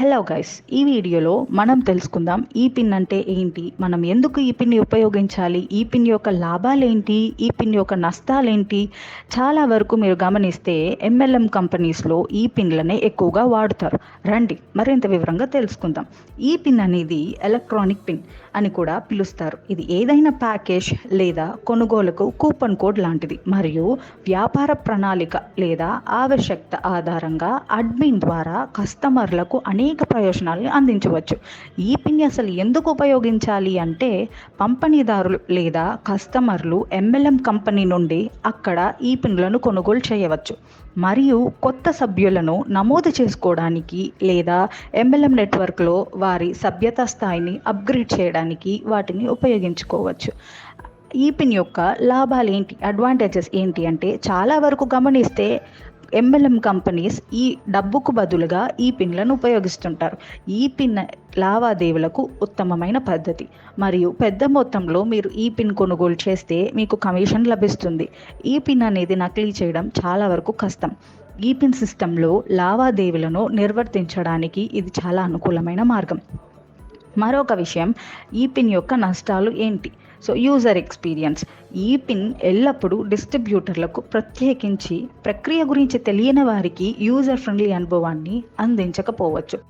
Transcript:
Hello guys, ఈ వీడియోలో మనం తెలుసుకుందాం ఈ పిన్ అంటే ఏంటి, మనం ఎందుకు ఈ పిన్ని ఉపయోగించాలి, ఈ పిన్ యొక్క లాభాలేంటి, ఈ పిన్ యొక్క నష్టాలేంటి. చాలా వరకు మీరు గమనిస్తే ఎంఎల్ఎం కంపెనీస్లో ఈ పిన్లనే ఎక్కువగా వాడుతారు. రండి మరింత వివరంగా తెలుసుకుందాం. ఈ పిన్ అనేది ఎలక్ట్రానిక్ పిన్ అని కూడా పిలుస్తారు. ఇది ఏదైనా ప్యాకేజ్ లేదా కొనుగోలుకు కూపన్ కోడ్ లాంటిది మరియు వ్యాపార ప్రణాళిక లేదా ఆవశ్యకత ఆధారంగా అడ్మిన్ ద్వారా కస్టమర్లకు అనేక ప్రయోజనాలను అందించవచ్చు. ఈ పిన్ అసలు ఎందుకు ఉపయోగించాలి అంటే, పంపిణీదారులు లేదా కస్టమర్లు ఎంఎల్ఎం కంపెనీ నుండి అక్కడ ఈ పిన్లను కొనుగోలు చేయవచ్చు మరియు కొత్త సభ్యులను నమోదు చేసుకోవడానికి లేదా ఎంఎల్ఎం నెట్వర్క్లో వారి సభ్యతా స్థాయిని అప్గ్రేడ్ చేయడానికి వాటిని ఉపయోగించుకోవచ్చు. ఈ పిన్ యొక్క లాభాలు ఏంటి, అడ్వాంటేజెస్ ఏంటి అంటే, చాలా వరకు గమనిస్తే ఎంఎల్ఎం కంపెనీస్ ఈ డబ్బుకు బదులుగా ఈ పిన్లను ఉపయోగిస్తుంటారు. ఈ పిన్ లావాదేవీలకు ఉత్తమమైన పద్ధతి మరియు పెద్ద మొత్తంలో మీరు ఈ పిన్ కొనుగోలు చేస్తే మీకు కమిషన్ లభిస్తుంది. ఈ పిన్ అనేది నకిలీ చేయడం చాలా వరకు కష్టం. ఈ పిన్ సిస్టంలో లావాదేవీలను నిర్వర్తించడానికి ఇది చాలా అనుకూలమైన మార్గం. మరొక విషయం, ఈ పిన్ యొక్క నష్టాలు ఏంటి? User experience. ఈ పిన్ ఎల్లప్పుడూ డిస్ట్రిబ్యూటర్లకు, ప్రత్యేకించి ప్రక్రియ గురించి తెలియని వారికి యూజర్ ఫ్రెండ్లీ అనుభవాన్ని అందించకపోవచ్చు.